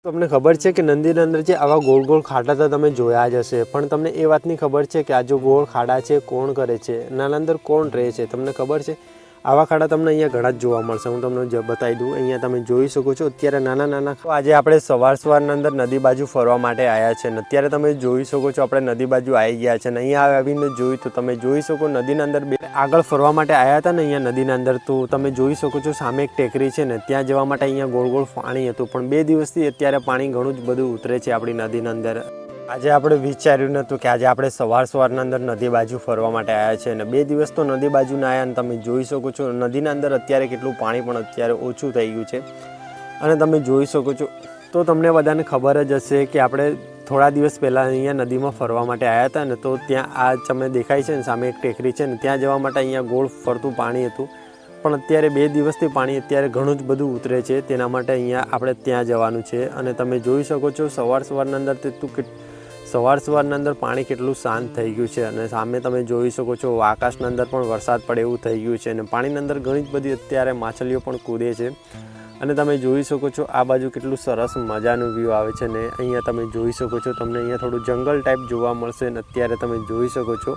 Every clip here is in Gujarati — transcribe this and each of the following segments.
તમને ખબર છે કે નદીના અંદર જે આવા ગોળ ગોળ ખાડા તો તમે જોયા જ હશે, પણ તમને એ વાતની ખબર છે કે આ જો ગોળ ખાડા છે કોણ કરે છે, નાના અંદર કોણ રહે છે? તમને ખબર છે? આવા ખાડા તમને અહીંયા ઘણા જ જોવા મળશે. હું તમને બતાવી દઉં. અહીંયા તમે જોઈ શકો છો અત્યારે નાના નાના. આજે આપણે સવારના અંદર નદી બાજુ ફરવા માટે આવ્યા છે ને અત્યારે તમે જોઈ શકો છો આપણે નદી બાજુ આવી ગયા છે ને અહીંયા આવીને જોયું તો તમે જોઈ શકો નદીના અંદર આગળ ફરવા માટે આવ્યા હતા ને અહીંયા નદીના અંદર તો તમે જોઈ શકો છો સામે એક ટેકરી છે ને ત્યાં જવા માટે અહીંયા ગોળ ગોળ પાણી હતું, પણ 2 દિવસથી અત્યારે પાણી ઘણું જ બધું ઉતરે છે આપણી નદીના અંદર. આજે આપણે વિચાર્યું નહોતું કે આજે આપણે સવારના અંદર નદી બાજુ ફરવા માટે આવ્યા છે અને 2 દિવસ તો નદી બાજુ ના આવ્યા અને તમે જોઈ શકો છો નદીના અંદર અત્યારે કેટલું પાણી પણ અત્યારે ઓછું થઈ ગયું છે અને તમે જોઈ શકો છો. તો તમને બધાને ખબર જ હશે કે આપણે થોડા દિવસ પહેલાં અહીંયા નદીમાં ફરવા માટે આવ્યા હતા ને તો ત્યાં આ તમે દેખાય છે ને સામે એક ટેકરી છે ને ત્યાં જવા માટે અહીંયા ગોળ ફરતું પાણી હતું, પણ અત્યારે 2 દિવસથી પાણી અત્યારે ઘણું જ બધું ઉતરે છે. તેના માટે અહીંયા આપણે ત્યાં જવાનું છે અને તમે જોઈ શકો છો સવારના અંદર સવારના અંદર પાણી કેટલું શાંત થઈ ગયું છે અને સામે તમે જોઈ શકો છો આકાશના અંદર પણ વરસાદ પડે એવું થઈ ગયું છે અને પાણીની અંદર ઘણી જ બધી અત્યારે માછલીઓ પણ કૂદે છે અને તમે જોઈ શકો છો આ બાજુ કેટલું સરસ મજાનું વ્યૂ આવે છે ને અહીંયા તમે જોઈ શકો છો તમને અહીંયા થોડું જંગલ ટાઈપ જોવા મળશે અને અત્યારે તમે જોઈ શકો છો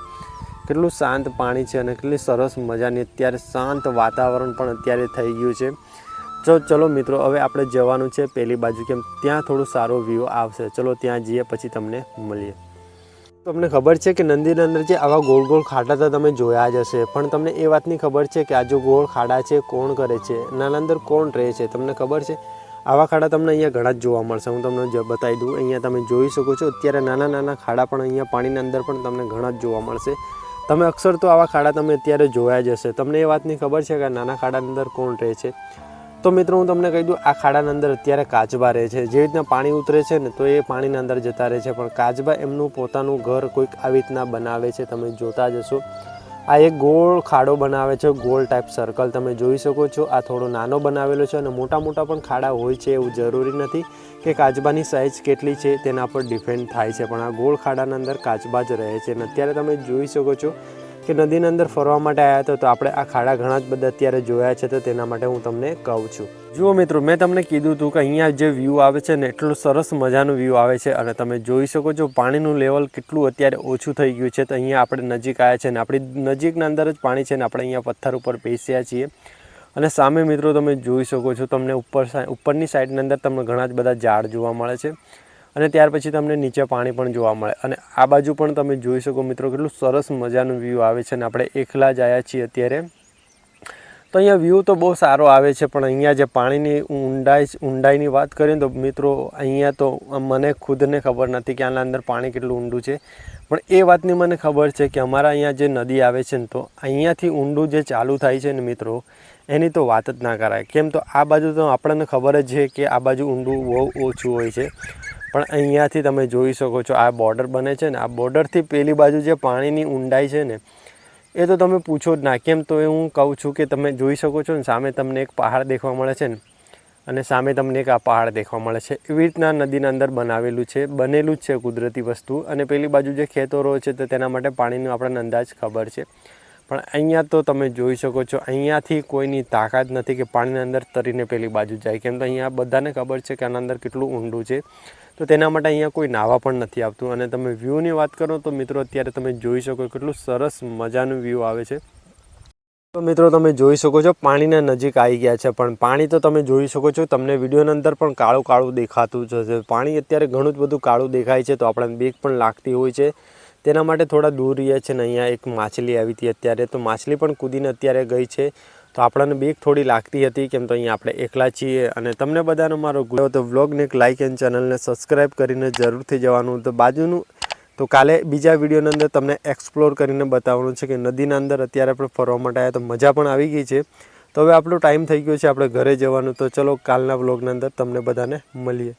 કેટલું શાંત પાણી છે અને કેટલી સરસ મજાની અત્યારે શાંત વાતાવરણ પણ અત્યારે થઈ ગયું છે. ચલો મિત્રો હવે આપણે જવાનું છે પેલી બાજુ, કેમ ત્યાં થોડું સારો વ્યૂ આવશે. ચલો ત્યાં જઈએ પછી તમને મળીએ. તમને ખબર છે કે નદીના અંદર જે આવા ગોળ ગોળ ખાડા તો તમે જોયા જ હશે, પણ તમને એ વાતની ખબર છે કે આ જો ગોળ ખાડા છે કોણ કરે છે, નાના અંદર કોણ રહે છે? તમને ખબર છે? આવા ખાડા તમને અહીંયા ઘણા જ જોવા મળશે. હું તમને બતાવી દઉં. અહીંયા તમે જોઈ શકો છો અત્યારે નાના નાના ખાડા પણ અહીંયા પાણીના અંદર પણ તમને ઘણા જ જોવા મળશે. તમે અક્ષર તો આવા ખાડા તમે અત્યારે જોયા જ હશે. તમને એ વાતની ખબર છે કે નાના ખાડાની અંદર કોણ રહે છે? તો મિત્રો હું તમને કહી દઉં આ ખાડાના અંદર અત્યારે કાચબા રહે છે. જેવી રીતના પાણી ઉતરે છે ને તો એ પાણીના અંદર જતા રહે છે, પણ કાચબા એમનું પોતાનું ઘર કોઈક આવી રીતના બનાવે છે. તમે જોતા જશો આ એક ગોળ ખાડો બનાવે છે, ગોળ ટાઈપ સર્કલ તમે જોઈ શકો છો. આ થોડો નાનો બનાવેલો છે અને મોટા મોટા પણ ખાડા હોય છે એવું જરૂરી નથી કે કાચબાની સાઇઝ કેટલી છે તેના પર ડિપેન્ડ થાય છે, પણ આ ગોળ ખાડાના અંદર કાચબા જ રહે છે. અને અત્યારે તમે જોઈ શકો છો કે નદીના અંદર ફરવા માટે આવ્યા હતા તો આપણે આ ખાડા ઘણા જ બધા અત્યારે જોયા છે, તો તેના માટે હું તમને કહું છું. જુઓ મિત્રો મેં તમને કીધું હતું કે અહીંયા જે વ્યૂ આવે છે ને એટલું સરસ મજાનું વ્યૂ આવે છે અને તમે જોઈ શકો છો પાણીનું લેવલ કેટલું અત્યારે ઓછું થઈ ગયું છે. તો અહીંયા આપણે નજીક આવ્યા છે ને આપણી નજીકના અંદર જ પાણી છે ને આપણે અહીંયા પથ્થર ઉપર બેસ્યા છીએ અને સામે મિત્રો તમે જોઈ શકો છો તમને ઉપરની સાઈડની અંદર તમને ઘણા જ બધા ઝાડ જોવા મળે છે અને ત્યાર પછી તમને નીચે પાણી પણ જોવા મળે અને આ બાજુ પણ તમે જોઈ શકો મિત્રો કેટલું સરસ મજાનું વ્યૂ આવે છે અને આપણે એકલા જ આવ્યા છીએ અત્યારે. તો અહીંયા વ્યૂ તો બહુ સારો આવે છે, પણ અહીંયા જે પાણીની ઊંડાઈની વાત કરીએ તો મિત્રો અહીંયા તો મને ખુદને ખબર નથી કે આના અંદર પાણી કેટલું ઊંડું છે, પણ એ વાતની મને ખબર છે કે અમારા અહીંયા જે નદી આવે છે ને તો અહીંયાથી ઊંડું જે ચાલુ થાય છે ને મિત્રો એની તો વાત જ ના કરાય. કેમ તો આ બાજુ તો આપણને ખબર જ છે કે આ બાજુ ઊંડું બહુ ઓછું હોય છે, પણ અહીંયાથી તમે જોઈ શકો છો આ બોર્ડર બને છે ને આ બોર્ડરથી પેલી બાજુ જે પાણીની ઊંડાઈ છે ને એ તો તમે પૂછો જ ના. કેમ તો એ હું કહું છું કે તમે જોઈ શકો છો ને સામે તમને એક પહાડ દેખવા મળે છે ને અને સામે તમને એક આ પહાડ દેખવા મળે છે. એવી રીતના નદીના અંદર બનેલું જ છે કુદરતી વસ્તુ અને પેલી બાજુ જે ખેતરો છે તો તેના માટે પાણીનો આપણને અંદાજ ખબર છે, પણ અહીંયા તો તમે જોઈ શકો છો અહીંયાથી કોઈની તાકાત નથી કે પાણીની અંદર તરીને પેલી બાજુ જાય. કેમ તો અહીંયા બધાને ખબર છે કે આના અંદર કેટલું ઊંડું છે, તો તેના માટે અહીંયા કોઈ નાવા પણ નથી આવતું. અને તમે વ્યૂની વાત કરો તો મિત્રો અત્યારે તમે જોઈ શકો કેટલું સરસ મજાનું વ્યૂ આવે છે. તો મિત્રો તમે જોઈ શકો છો પાણીના નજીક આવી ગયા છે, પણ પાણી તો તમે જોઈ શકો છો તમને વિડીયોની અંદર પણ કાળું કાળું દેખાતું છે. પાણી અત્યારે ઘણું જ બધું કાળું દેખાય છે તો આપણને બીક પણ લાગતી હોય છે. તેના માટે થોડા દૂર રહીએ છીએ ને અહીંયા એક માછલી આવી હતી અત્યારે, તો માછલી પણ કૂદીને અત્યારે ગઈ છે તો આપણને બીક થોડી લાગતી હતી. કેમ તો અહીંયા આપણે એકલા છીએ અને તમને બધાનો મારો તો વ્લોગને એક લાઇક એન્ડ ચેનલને સબસ્ક્રાઈબ કરીને જરૂરથી જવાનું. તો બાજુનું તો કાલે બીજા વિડીયોની અંદર તમને એક્સપ્લોર કરીને બતાવવાનું છે કે નદીના અંદર અત્યારે આપણે ફરવા માટે આવ્યા તો મજા પણ આવી ગઈ છે. તો હવે આપણો ટાઈમ થઈ ગયો છે આપણે ઘરે જવાનું. તો ચલો કાલના વ્લોગની અંદર તમને બધાને મળીએ.